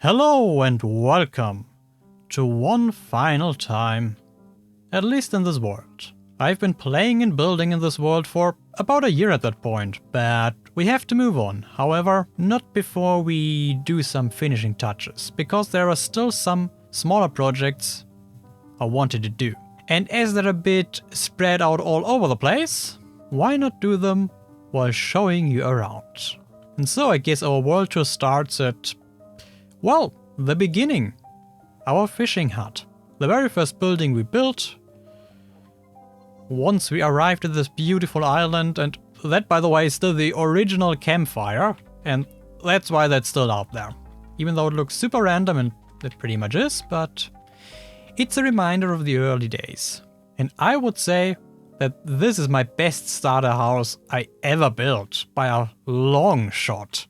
Hello and welcome to One Final Time, at least in this world. I've been playing and building in this world for about a year at that point, but we have to move on. However, not before we do some finishing touches, because there are still some smaller projects I wanted to do. And as they're a bit spread out all over the place, why not do them while showing you around? And so I guess our world tour starts at, well, the beginning. Our fishing hut. The very first building we built once we arrived at this beautiful island, and that, by the way, is still the original campfire, and that's why that's still out there. Even though it looks super random, and it pretty much is, but it's a reminder of the early days. And I would say that this is my best starter house I ever built, by a long shot.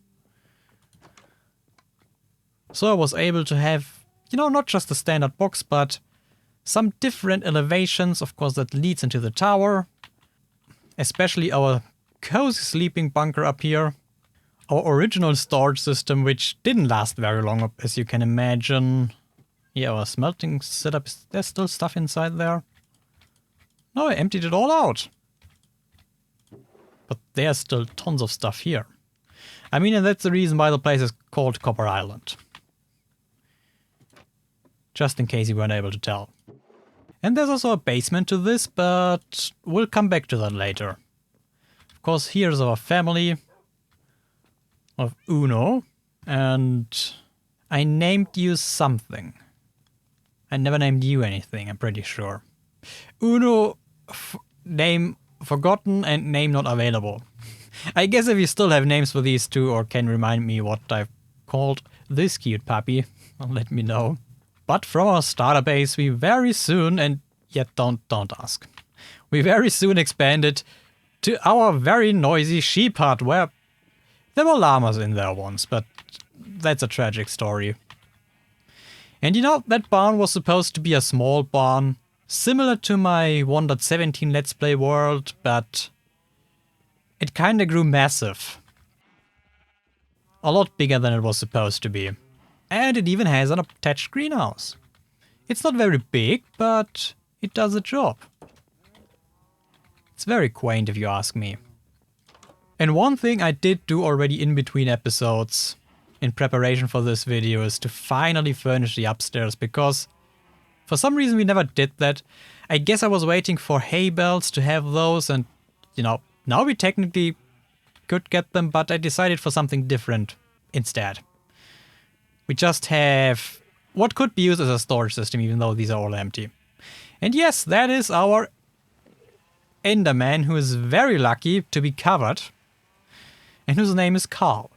So I was able to have, not just a standard box, but some different elevations. Of course, that leads into the tower. Especially our cozy sleeping bunker up here. Our original storage system, which didn't last very long, as you can imagine. Yeah, our smelting setup, there's still stuff inside there. No, I emptied it all out. But there's still tons of stuff here. I mean, and that's the reason why the place is called Copper Island. Just in case you weren't able to tell. And there's also a basement to this, but we'll come back to that later. Of course, here's our family of Uno, and I named you something. I never named you anything, I'm pretty sure. Uno, name forgotten and name not available. I guess if you still have names for these two or can remind me what I've called this cute puppy, let me know. But from our starter base, we very soon, and yet don't ask, we very soon expanded to our very noisy sheep hut, where there were llamas in there once, but that's a tragic story. And that barn was supposed to be a small barn, similar to my 1.17 Let's Play world, but it kinda grew massive. A lot bigger than it was supposed to be. And it even has an attached greenhouse. It's not very big, but it does the job. It's very quaint if you ask me. And one thing I did do already in between episodes, in preparation for this video, is to finally furnish the upstairs, because for some reason we never did that. I guess I was waiting for hay bales to have those, and now we technically could get them, but I decided for something different instead. We just have what could be used as a storage system, even though these are all empty. And yes, that is our Enderman, who is very lucky to be covered, and whose name is Carl.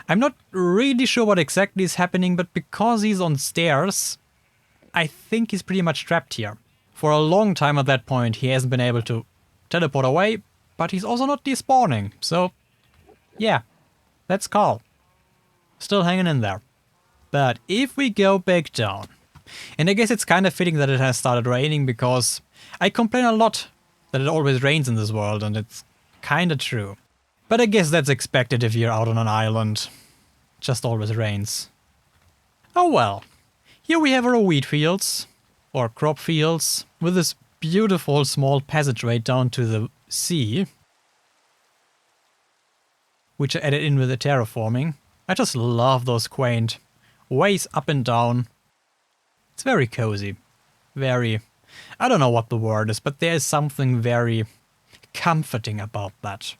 I'm not really sure what exactly is happening, but because he's on stairs, I think he's pretty much trapped here. For a long time at that point, he hasn't been able to teleport away, but he's also not despawning, so yeah, that's Carl. Still hanging in there. But if we go back down, and I guess it's kind of fitting that it has started raining, because I complain a lot that it always rains in this world, and it's kind of true. But I guess that's expected if you're out on an island. It just always rains. Oh well. Here we have our wheat fields, or crop fields, with this beautiful small passageway down to the sea, which I added in with the terraforming. I just love those quaint ways up and down. It's very cozy. Very, I don't know what the word is, but there is something very comforting about that.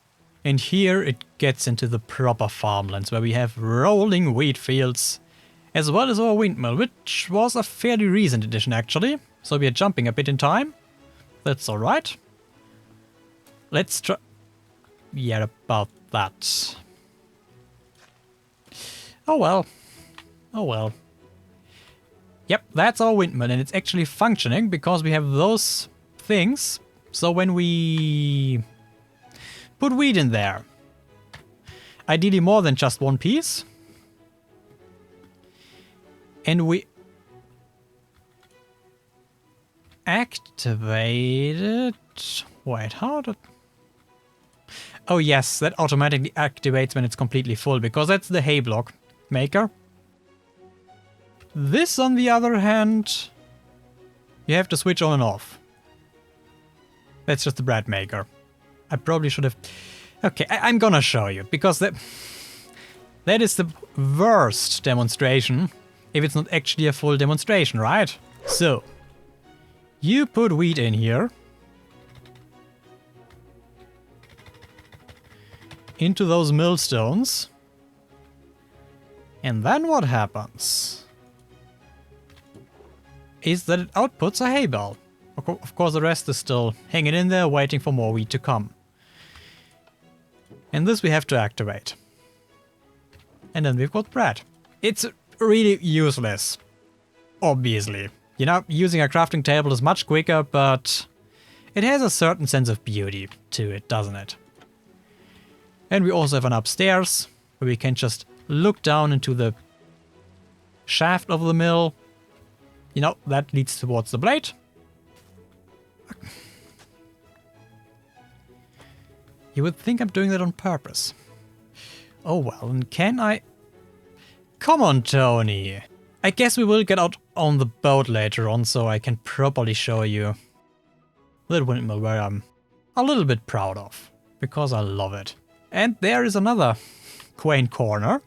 And here it gets into the proper farmlands, where we have rolling wheat fields, as well as our windmill, which was a fairly recent addition actually. So we are jumping a bit in time. That's alright. Let's try... yeah, about that. Oh well. Oh well. Yep, that's our windmill, and it's actually functioning because we have those things. So when we put wheat in there, ideally more than just one piece, and we activate it. Wait, how did... oh yes, that automatically activates when it's completely full, because that's the hay block maker. This, on the other hand, you have to switch on and off. That's just the bread maker. I probably should have... Okay, I'm gonna show you, because that is the worst demonstration if it's not actually a full demonstration, right? So, you put wheat in here. Into those millstones. And then what happens is that it outputs a hay bale. Of course, the rest is still hanging in there, waiting for more wheat to come. And this we have to activate. And then we've got bread. It's really useless, obviously. You know, using a crafting table is much quicker, but it has a certain sense of beauty to it, doesn't it? And we also have an upstairs, where we can just look down into the shaft of the mill. You know, that leads towards the blade. You would think I'm doing that on purpose. Oh well, and can I... Come on, Tony. I guess we will get out on the boat later on, so I can properly show you the windmill where I'm a little bit proud of, because I love it. And there is another quaint corner.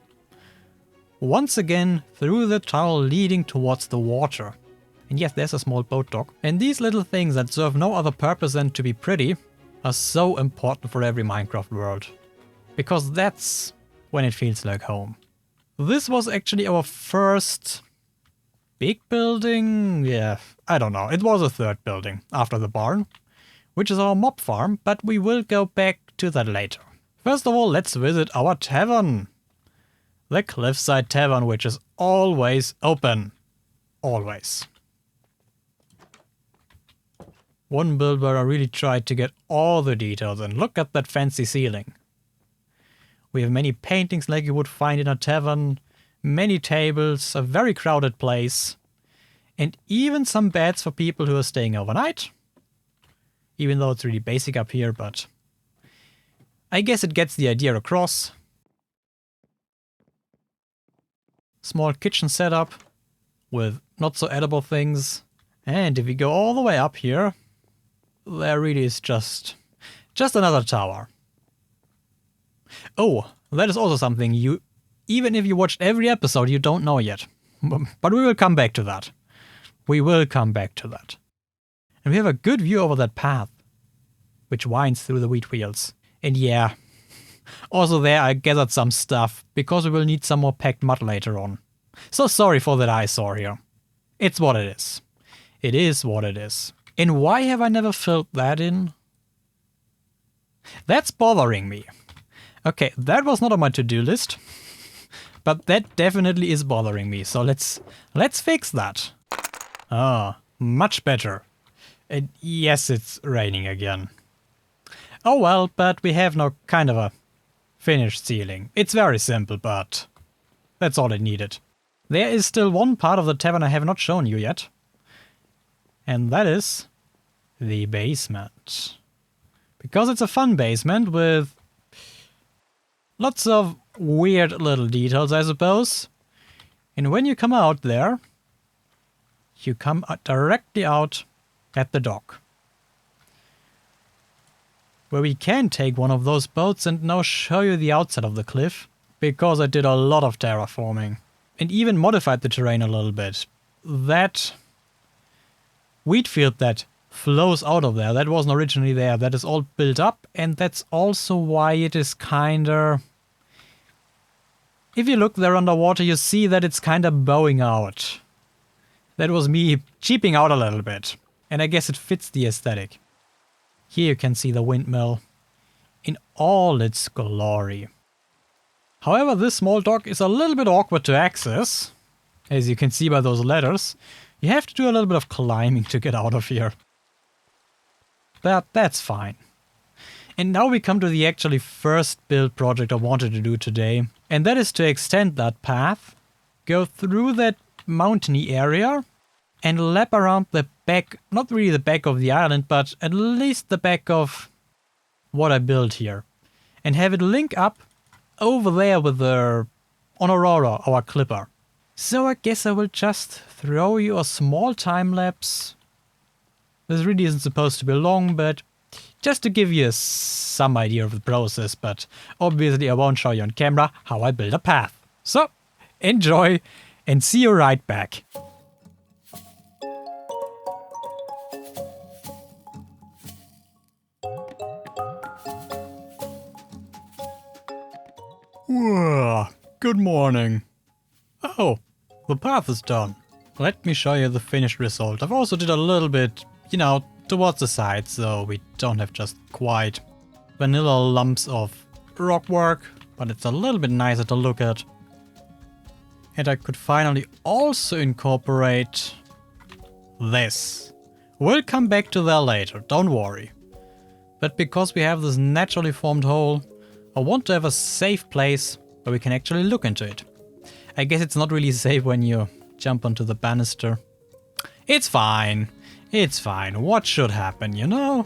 Once again, through the tunnel leading towards the water. And yes, there's a small boat dock. And these little things that serve no other purpose than to be pretty are so important for every Minecraft world. Because that's when it feels like home. This was actually our first big building. Yeah, I don't know. It was a third building after the barn, which is our mob farm, but we will go back to that later. First of all, let's visit our tavern. The Cliffside Tavern, which is always open. Always. One build where I really tried to get all the details, and look at that fancy ceiling. We have many paintings like you would find in a tavern, many tables, a very crowded place, and even some beds for people who are staying overnight. Even though it's really basic up here, but I guess it gets the idea across. Small kitchen setup with not so edible things. And if we go all the way up here, there really is just another tower. Oh, that is also something you, even if you watched every episode, you don't know yet. But we will come back to that. We will come back to that. And we have a good view over that path, which winds through the wheat fields. And yeah, also there I gathered some stuff, because we will need some more packed mud later on. So sorry for that eyesore here. It's what it is. It is what it is. And why have I never filled that in? That's bothering me. Okay, that was not on my to-do list, but that definitely is bothering me, so let's fix that. Ah, much better. And yes, it's raining again. Oh well, but we have now kind of a finished ceiling. It's very simple, but that's all it needed. There is still one part of the tavern I have not shown you yet. And that is the basement. Because it's a fun basement with lots of weird little details, I suppose. And when you come out there, you come directly out at the dock, where we can take one of those boats and now show you the outside of the cliff, because I did a lot of terraforming and even modified the terrain a little bit. That wheat field that flows out of there, that wasn't originally there, that is all built up, and that's also why it is kinda... If you look there underwater, you see that it's kinda bowing out. That was me cheaping out a little bit, and I guess it fits the aesthetic. Here you can see the windmill in all its glory. However, this small dock is a little bit awkward to access. As you can see by those ladders, you have to do a little bit of climbing to get out of here. But that's fine. And now we come to the actually first build project I wanted to do today. And that is to extend that path, go through that mountainy area, and lap around the back, not really the back of the island, but at least the back of what I built here. And have it link up over there with the on Aurora, our clipper. So I guess I will just throw you a small time lapse. This really isn't supposed to be long, but just to give you some idea of the process, but obviously I won't show you on camera how I build a path. So, enjoy and see you right back. Whoa, good morning. Oh, the path is done. Let me show you the finished result. I've also did a little bit, you know, towards the side, so we don't have just quite vanilla lumps of rock work, but it's a little bit nicer to look at. And I could finally also incorporate this. We'll come back to that later, don't worry. But because we have this naturally formed hole, I want to have a safe place where we can actually look into it. I guess it's not really safe when you jump onto the banister. It's fine. It's fine. What should happen, you know?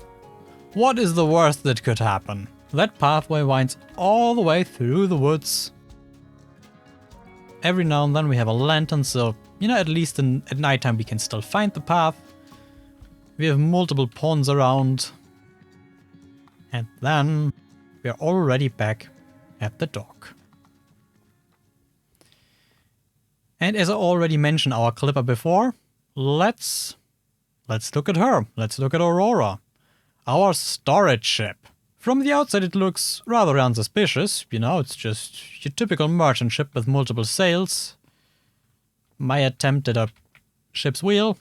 What is the worst that could happen? That pathway winds all the way through the woods. Every now and then we have a lantern, so, you know, at least at nighttime we can still find the path. We have multiple ponds around. And then we are already back at the dock. And as I already mentioned our clipper before, let's look at her. Let's look at Aurora, our storage ship. From the outside it looks rather unsuspicious, you know, it's just your typical merchant ship with multiple sails. My attempt at a ship's wheel.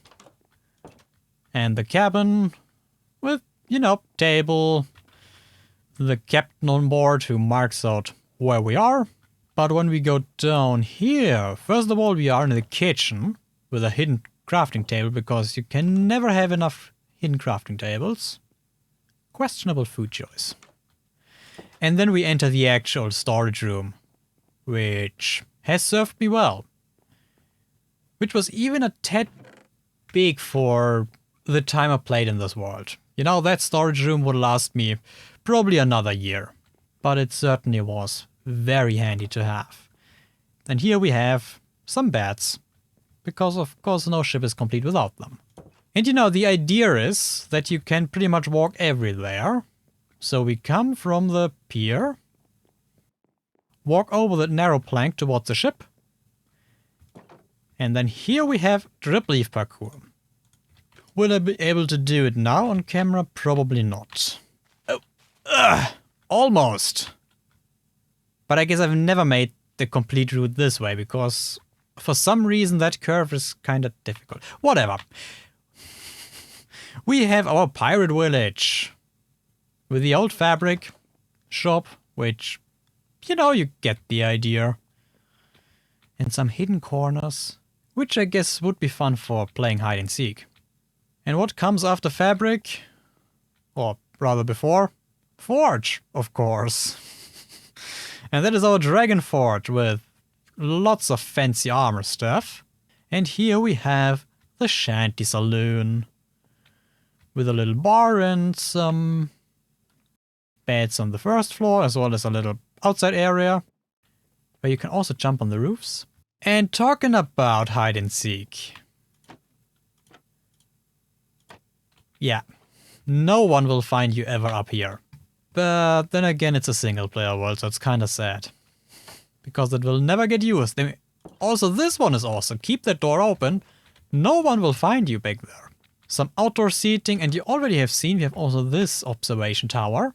And the cabin with, you know, table. The captain on board who marks out where we are. But when we go down here, first of all we are in the kitchen with a hidden crafting table because you can never have enough hidden crafting tables. Questionable food choice. And then we enter the actual storage room, which has served me well. Which was even a tad big for the time I played in this world. You know, that storage room would last me probably another year. But it certainly was very handy to have. And here we have some beds, because of course no ship is complete without them. And you know, the idea is that you can pretty much walk everywhere. So we come from the pier, walk over the narrow plank towards the ship, and then here we have drip leaf parkour. Will I be able to do it now on camera? Probably not. Oh, almost. But I guess I've never made the complete route this way, because for some reason that curve is kind of difficult. Whatever. We have our pirate village with the old fabric shop, which, you know, you get the idea. And some hidden corners, which I guess would be fun for playing hide and seek. And what comes after fabric? Or rather before? Forge, of course. And that is our dragon forge with lots of fancy armor stuff. And here we have the shanty saloon with a little bar and some beds on the first floor, as well as a little outside area where you can also jump on the roofs. And talking about hide and seek. Yeah, no one will find you ever up here. But then again, it's a single player world, so it's kinda sad. Because it will never get used. Also, this one is awesome. Keep that door open. No one will find you back there. Some outdoor seating, and you already have seen we have also this observation tower,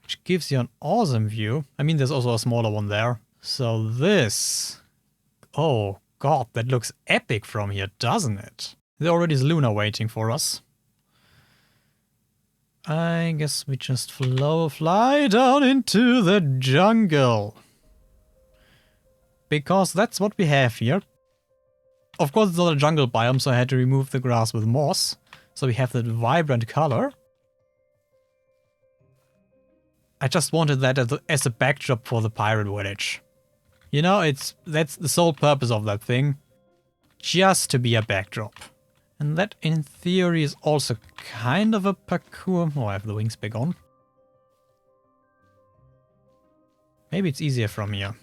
which gives you an awesome view. I mean, there's also a smaller one there. So this... Oh god, that looks epic from here, doesn't it? There already is Luna waiting for us. I guess we just fly down into the jungle. Because that's what we have here. Of course it's not a jungle biome, so I had to remove the grass with moss. So we have that vibrant color. I just wanted that as a backdrop for the pirate village. You know, that's the sole purpose of that thing. Just to be a backdrop. And that, in theory, is also kind of a parkour. Oh, I have the wings back on. Maybe it's easier from here.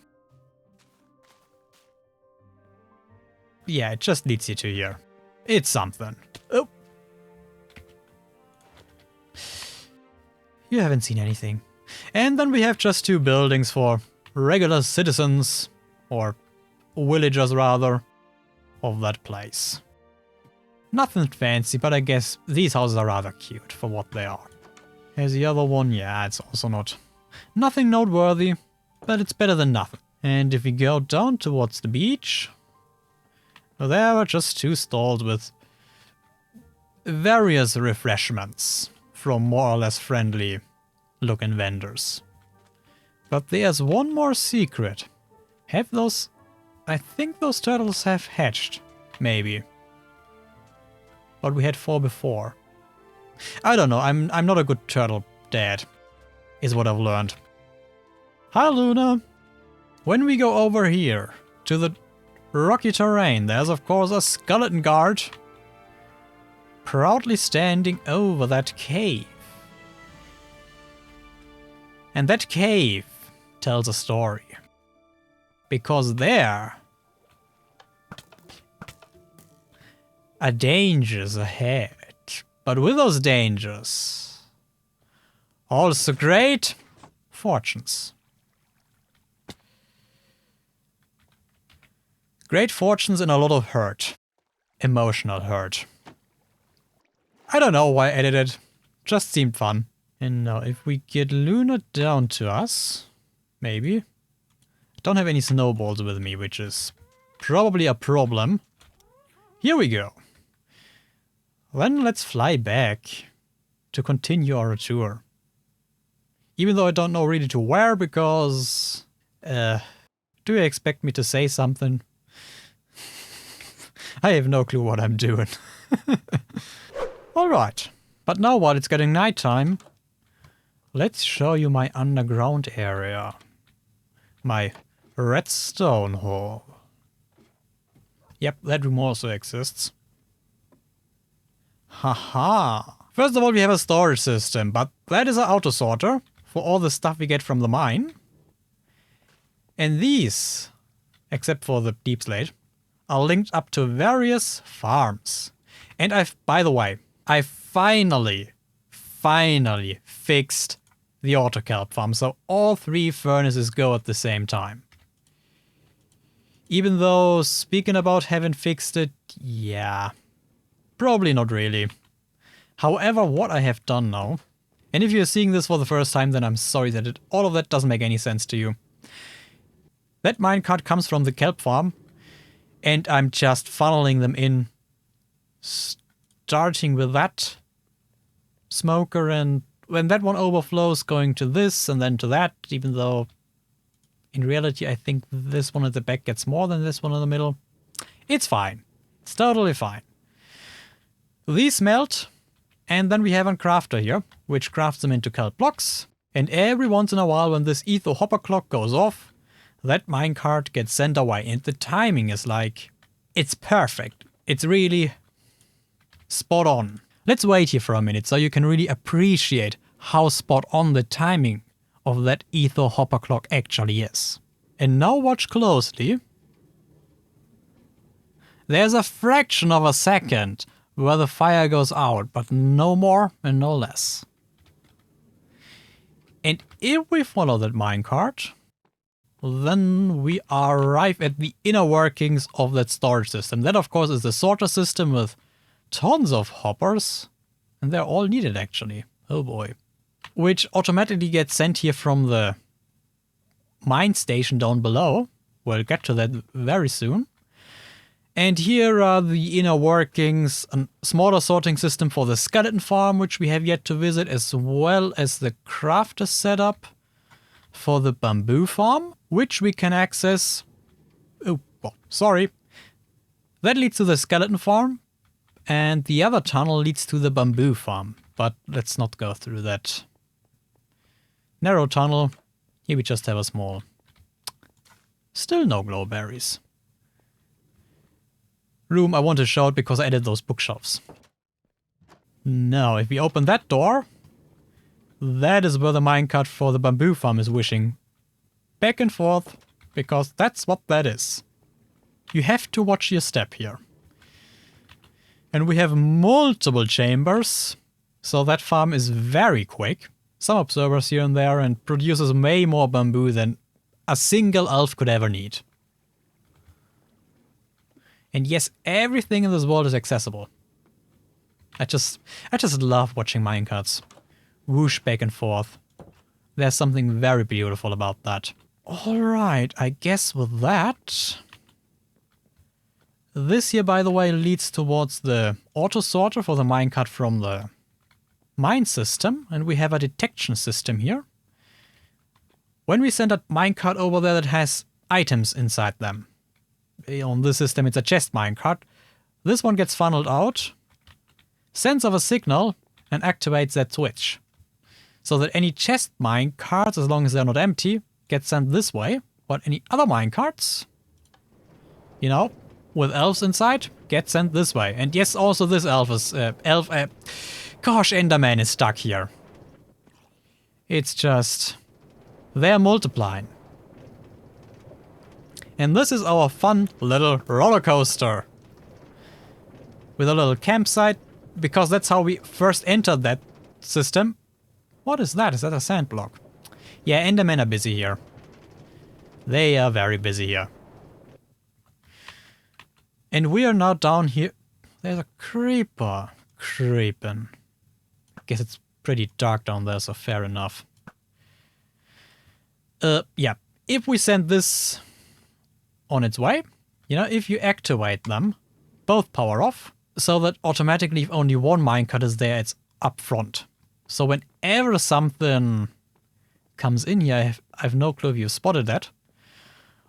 yeah, it just leads you to here. It's something. Oh. You haven't seen anything. And then we have just 2 buildings for regular citizens, or villagers rather, of that place. Nothing fancy, but I guess these houses are rather cute for what they are. Here's the other one, yeah, it's also nothing noteworthy, but it's better than nothing. And if we go down towards the beach, there are just 2 stalls with various refreshments from more or less friendly looking vendors. But there's one more secret. I think those turtles have hatched, maybe. But we had 4 before. I don't know, I'm not a good turtle dad, is what I've learned. Hi Luna! When we go over here to the rocky terrain, there's of course a skeleton guard proudly standing over that cave. And that cave tells a story. Because there are dangers ahead. But with those dangers, also great fortunes. Great fortunes and a lot of hurt. Emotional hurt. I don't know why I added it. Just seemed fun. And now if we get Luna down to us, maybe. I don't have any snowballs with me, which is probably a problem. Here we go. Then let's fly back to continue our tour. Even though I don't know really to where, because... do you expect me to say something? I have no clue what I'm doing. Alright, but now while it's getting nighttime, let's show you my underground area. My redstone hole. Yep, that room also exists. Haha! First of all, we have a storage system, but that is an auto sorter for all the stuff we get from the mine. And these, except for the deep slate, are linked up to various farms. And by the way, I finally fixed the auto kelp farm, so all 3 furnaces go at the same time. Even though, speaking about having fixed it, yeah, probably not really. However, what I have done now, and if you're seeing this for the first time, then I'm sorry that all of that doesn't make any sense to you. That minecart comes from the kelp farm, and I'm just funneling them in, starting with that smoker, and when that one overflows, going to this and then to that, even though in reality I think this one at the back gets more than this one in the middle. It's fine. It's totally fine. These melt, and then we have a crafter here, which crafts them into kelp blocks, and every once in a while when this ether hopper clock goes off, that minecart gets sent away, and the timing is like, it's perfect. It's really spot on. Let's wait here for a minute so you can really appreciate how spot on the timing of that ether hopper clock actually is. And now watch closely. There's a fraction of a second where the fire goes out, but no more and no less. And if we follow that minecart, then we arrive at the inner workings of that storage system. That of course is the sorter system with tons of hoppers, and they're all needed actually. Oh boy. Which automatically gets sent here from the mine station down below. We'll get to that very soon. And here are the inner workings, a smaller sorting system for the skeleton farm, which we have yet to visit, as well as the crafter setup for the bamboo farm, which we can access. Oh, well, sorry. That leads to the skeleton farm, and the other tunnel leads to the bamboo farm. But let's not go through that narrow tunnel. Here we just have a small. Still no glowberries. Room I want to show it because I added those bookshelves. Now, if we open that door, that is where the minecart for the bamboo farm is wishing back and forth, because that's what that is. You have to watch your step here. And we have multiple chambers, so that farm is very quick. Some observers here and there, and produces way more bamboo than a single elf could ever need. And yes, everything in this world is accessible. I just love watching minecarts whoosh back and forth. There's something very beautiful about that. Alright, I guess with that... This here, by the way, leads towards the auto sorter for the minecart from the mine system, and we have a detection system here. When we send a minecart over there that has items inside them, on this system it's a chest minecart, this one gets funneled out, sends off a signal, and activates that switch. So that any chest minecarts, as long as they're not empty, get sent this way, but any other minecarts, you know, with elves inside, get sent this way. And yes, also this elf is... gosh, Enderman is stuck here. It's just... they're multiplying. And this is our fun little roller coaster. With a little campsite, because that's how we first entered that system. What is that? Is that a sand block? Yeah, Endermen are busy here. They are very busy here. And we are now down here. There's a creeper creeping. Guess it's pretty dark down there, so fair enough. Yeah. If we send this on its way, you know, if you activate them, both power off, so that automatically if only one minecart is there, it's up front. So whenever something comes in here, I have no clue if you've spotted that.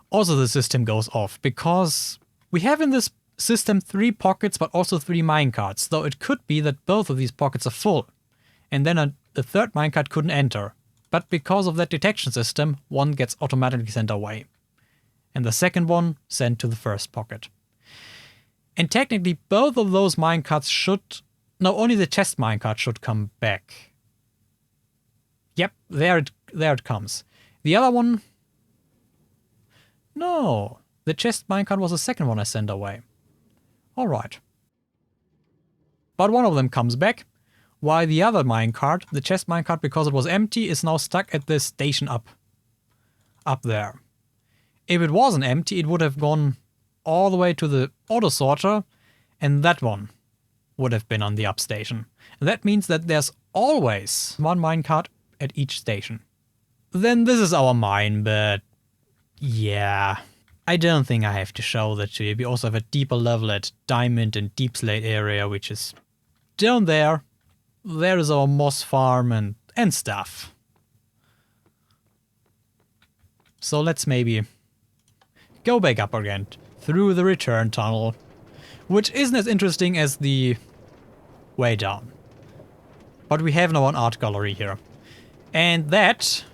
Also the system goes off, because we have in this system 3 pockets but also 3 minecarts, though it could be that both of these pockets are full, and then a third minecart couldn't enter. But because of that detection system, one gets automatically sent away. And the second one sent to the first pocket. And technically both of those minecarts should... no, only the chest minecart should come back. Yep, there it comes. The other one... no, the chest minecart was the second one I sent away. Alright. But one of them comes back, while the other minecart, the chest minecart, because it was empty, is now stuck at this station up there. If it wasn't empty, it would have gone all the way to the auto sorter, and that one would have been on the up station. And that means that there's always one minecart at each station. Then this is our mine, but yeah, I don't think I have to show that to you. We also have a deeper level at Diamond and Deep Slate area, which is down there. There is our moss farm and stuff. So let's maybe go back up again through the return tunnel, which isn't as interesting as the way down. But we have now an art gallery here. And that...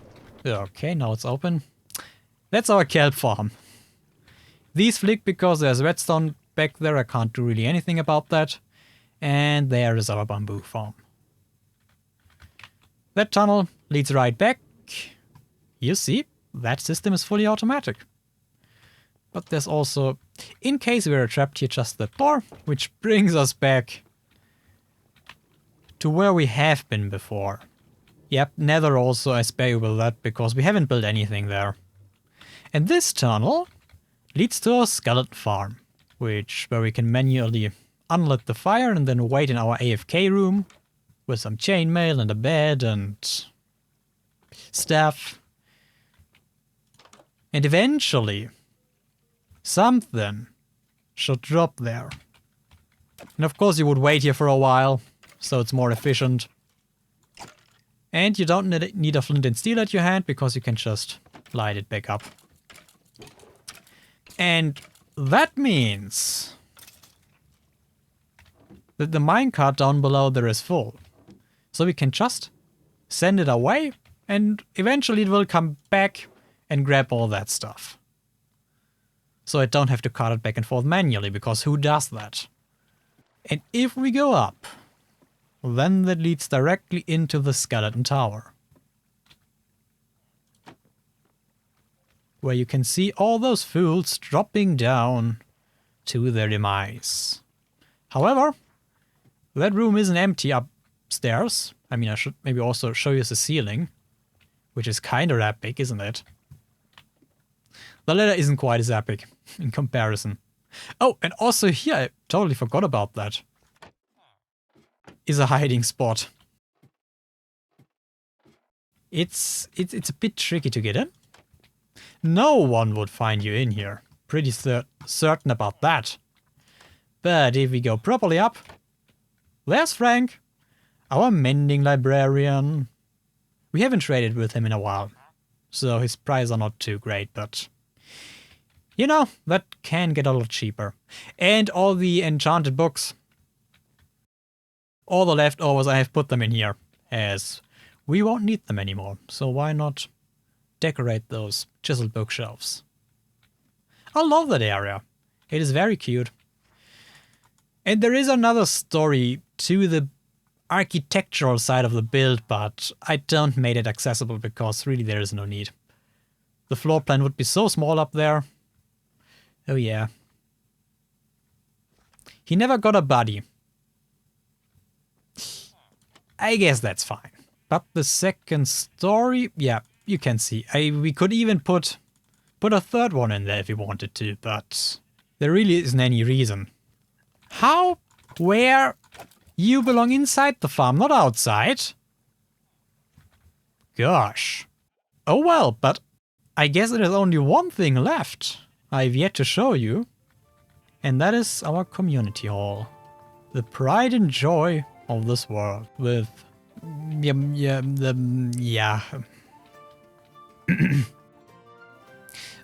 okay, now it's open. That's our kelp farm. These flick because there's redstone back there. I can't do really anything about that. And there is our bamboo farm. That tunnel leads right back. You see, that system is fully automatic. But there's also, in case we're trapped here, just the door, which brings us back to where we have been before. Yep, Nether also, I spare you with that, because we haven't built anything there. And this tunnel leads to our skeleton farm, where we can manually unlit the fire and then wait in our AFK room with some chainmail and a bed and stuff. And eventually, something should drop there. And of course you would wait here for a while, so it's more efficient. And you don't need a flint and steel at your hand, because you can just light it back up. And that means that the minecart down below there is full. So we can just send it away, and eventually it will come back and grab all that stuff. So I don't have to cart it back and forth manually, because who does that? And if we go up, then that leads directly into the skeleton tower, where you can see all those fools dropping down to their demise. However, that room isn't empty upstairs. I mean, I should maybe also show you the ceiling, which is kind of epic, isn't it? The ladder isn't quite as epic in comparison. Oh, and also here, I totally forgot about that, is a hiding spot. It's a bit tricky to get in. No one would find you in here. Pretty certain about that. But if we go properly up, there's Frank, our mending librarian. We haven't traded with him in a while, so his prices are not too great, but you know, that can get a lot cheaper. And all the enchanted books, all the leftovers, I have put them in here, as we won't need them anymore, so why not decorate those chiseled bookshelves. I love that area. It is very cute. And there is another story to the architectural side of the build, but I don't make it accessible because really there is no need. The floor plan would be so small up there. Oh yeah. He never got a buddy. I guess that's fine. But the second story, yeah, you can see. We could even put a third one in there if we wanted to, but there really isn't any reason. How? Where? You belong inside the farm, not outside. Gosh. Oh well, but I guess there's only one thing left I've yet to show you. And that is our community hall. The pride and joy of this world. With... yeah.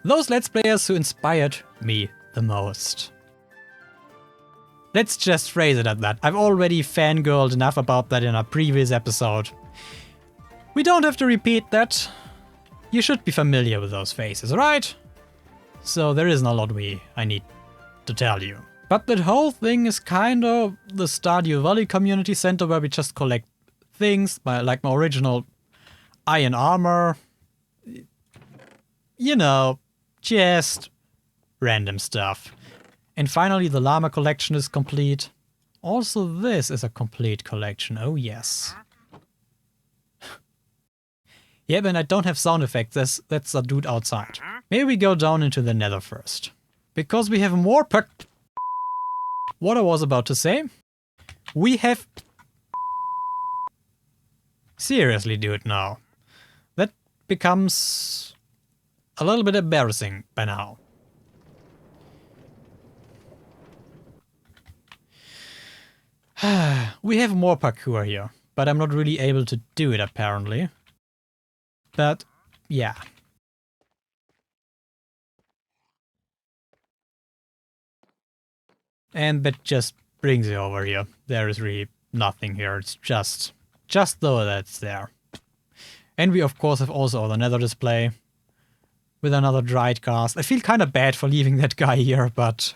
Those Let's Players who inspired me the most. Let's just phrase it at that. I've already fangirled enough about that in a previous episode. We don't have to repeat that. You should be familiar with those faces, right? So there isn't a lot I need to tell you. But that whole thing is kind of the Stardew Valley Community Center where we just collect things, like my original iron armor. You know, just random stuff. And finally the llama collection is complete. Also this is a complete collection, oh yes. Yeah, but I don't have sound effects, that's a dude outside. Maybe we go down into the nether first. Because we have more what I was about to say. We have... Seriously, dude, now. That becomes a little bit embarrassing by now. We have more parkour here, but I'm not really able to do it apparently. But, yeah. And that just brings it over here. There is really nothing here, it's just though that's there. And we of course have also the nether display with another dried cast. I feel kind of bad for leaving that guy here, but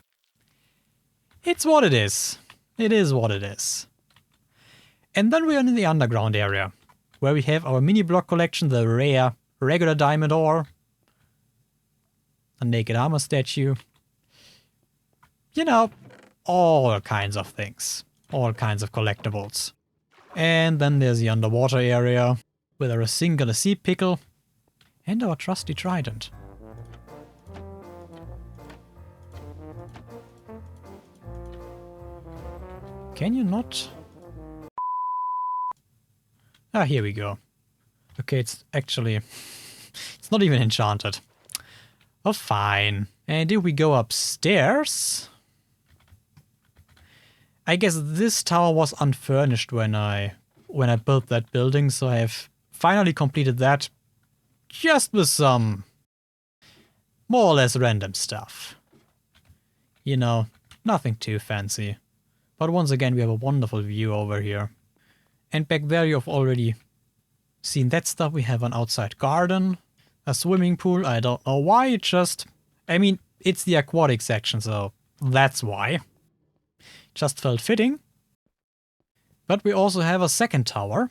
it's what it is. It is what it is. And then we are in the underground area, where we have our mini block collection, the rare regular diamond ore, a naked armor statue. You know, all kinds of things. All kinds of collectibles. And then there's the underwater area, with our singular sea pickle, and our trusty trident. Can you not? Ah, here we go. Okay, it's actually... it's not even enchanted. Oh, fine. And if we go upstairs... I guess this tower was unfurnished when I built that building, so I have finally completed that just with some more or less random stuff. You know, nothing too fancy. But once again, we have a wonderful view over here. And back there you've already seen that stuff. We have an outside garden, a swimming pool. I don't know why, it just... I mean, it's the aquatic section, so that's why. Just felt fitting. But we also have a second tower.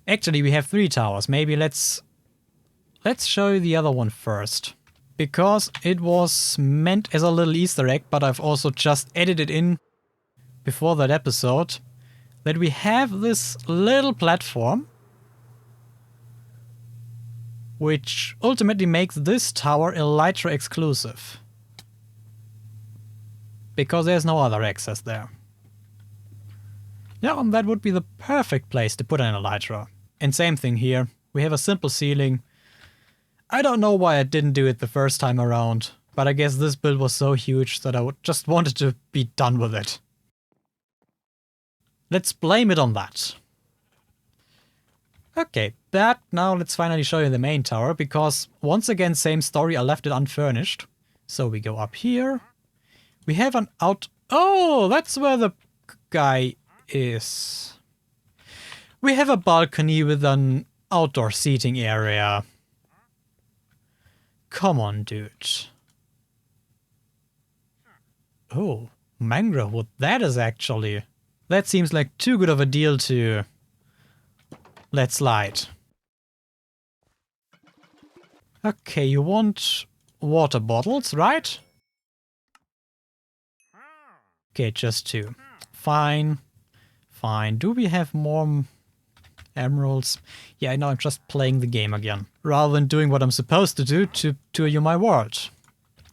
Actually, we have 3 towers. Maybe let's show you the other one first. because it was meant as a little Easter egg, but I've also just edited in before that episode that we have this little platform which ultimately makes this tower Elytra exclusive. Because there's no other access there. Yeah, and that would be the perfect place to put an Elytra. And same thing here. We have a simple ceiling. I don't know why I didn't do it the first time around, but I guess this build was so huge that I just wanted to be done with it. Let's blame it on that. Okay, but now let's finally show you the main tower, because once again, same story, I left it unfurnished. So we go up here. We have an out... Oh, that's where the guy is. We have a balcony with an outdoor seating area. Come on, dude. Oh, mangrove wood. That is actually... That seems like too good of a deal to... let slide. Okay, you want water bottles, right? Okay, just 2. Fine. Fine. Do we have more emeralds? Yeah, I know I'm just playing the game again. Rather than doing what I'm supposed to do to tour you my world.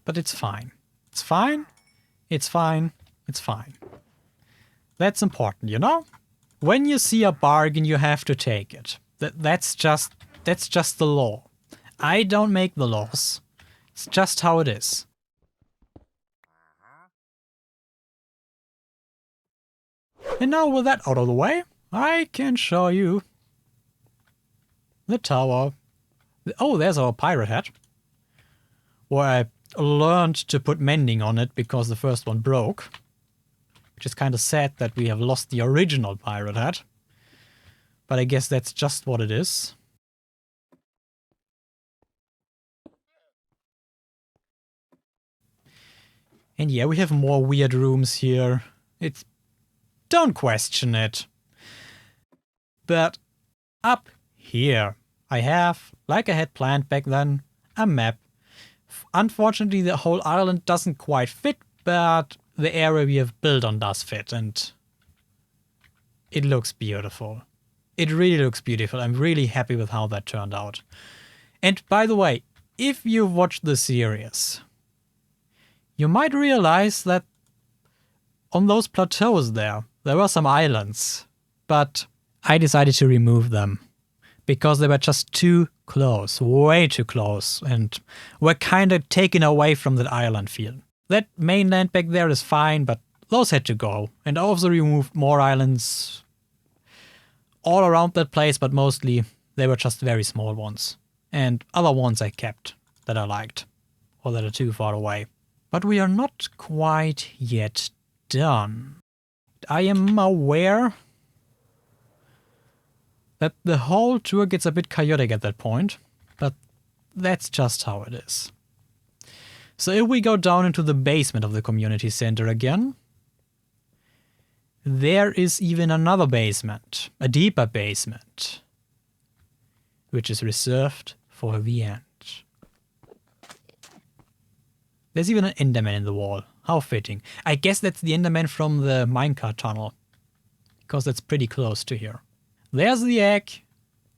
But it's fine. It's fine. It's fine. It's fine. That's important, you know? When you see a bargain, you have to take it. That's just the law. I don't make the laws. It's just how it is. And now with that out of the way, I can show you the tower. Oh, there's our pirate hat. Where I learned to put mending on it because the first one broke. Which is kind of sad that we have lost the original pirate hat. But I guess that's just what it is. And yeah, we have more weird rooms here. It's... Don't question it. But up here, I have, like I had planned back then, a map. Unfortunately, the whole island doesn't quite fit, but the area we have built on does fit, and it looks beautiful. It really looks beautiful. I'm really happy with how that turned out. And by the way, if you've watched the series, you might realize that on those plateaus there were some islands, but I decided to remove them because they were just too close, way too close, and were kind of taken away from that island feel. That mainland back there is fine, but those had to go. And I also removed more islands all around that place, but mostly they were just very small ones. And other ones I kept that I liked, or that are too far away. But we are not quite yet done. I am aware that the whole tour gets a bit chaotic at that point, but that's just how it is. So if we go down into the basement of the community center again, there is even another basement, a deeper basement, which is reserved for the end. There's even an Enderman in the wall. How fitting. I guess that's the Enderman from the minecart tunnel, because that's pretty close to here. There's the egg,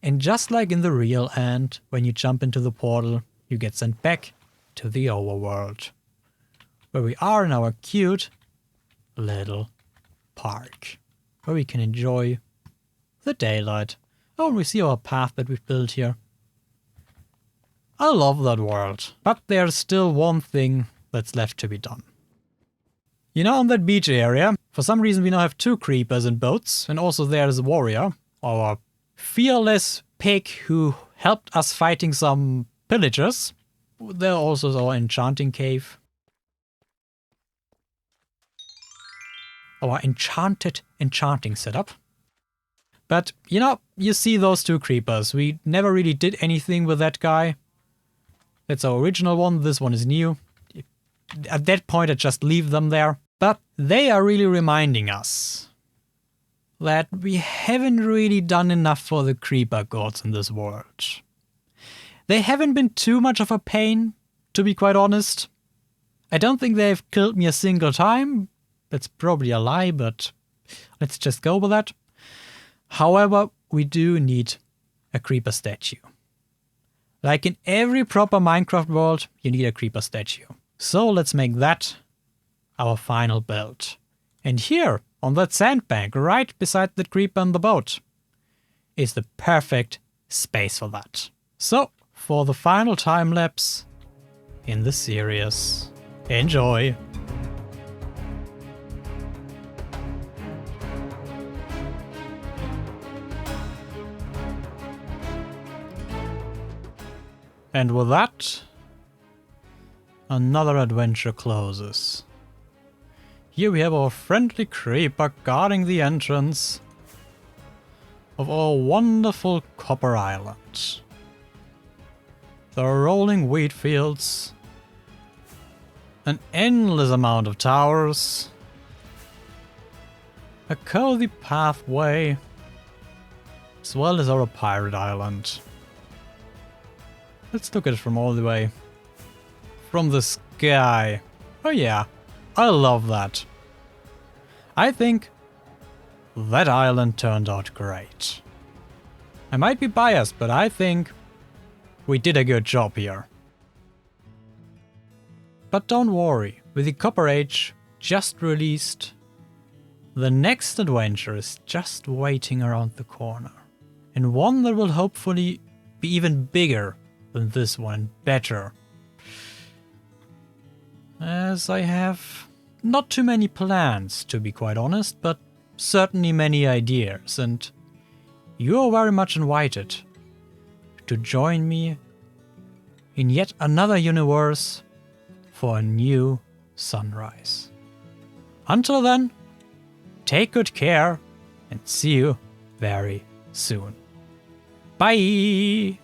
and just like in the real end, when you jump into the portal, you get sent back to the overworld, where we are in our cute little park, where we can enjoy the daylight. Oh, and we see our path that we've built here. I love that world, but there's still one thing that's left to be done. You know, on that beach area, for some reason we now have 2 creepers and boats, and also there's a warrior, our fearless pig who helped us fighting some pillagers. There also is our enchanting cave. Our enchanting setup. But, you know, you see those 2 creepers. We never really did anything with that guy. That's our original one, this one is new. At that point I just leave them there. But they are really reminding us that we haven't really done enough for the creeper gods in this world. They haven't been too much of a pain to to be quite honest. I don't think they've killed me a single time. That's probably a lie, but let's just go with that. However, we do need a creeper statue. Like in every proper Minecraft world, you need a creeper statue. So let's make that our final build. And here, on that sandbank, right beside the creeper and the boat, is the perfect space for that. So, for the final time lapse in the series, enjoy! And with that, another adventure closes. Here we have our friendly creeper guarding the entrance of our wonderful copper island. The rolling wheat fields, an endless amount of towers, a cozy pathway, as well as our pirate island. Let's look at it from all the way. From the sky. Oh yeah, I love that. I think that island turned out great. I might be biased, but I think we did a good job here. But don't worry, with the Copper Age just released, the next adventure is just waiting around the corner. And one that will hopefully be even bigger than this one, better. As I have not too many plans, to be quite honest, but certainly many ideas, and you are very much invited to join me in yet another universe for a new sunrise. Until then, take good care and see you very soon. Bye!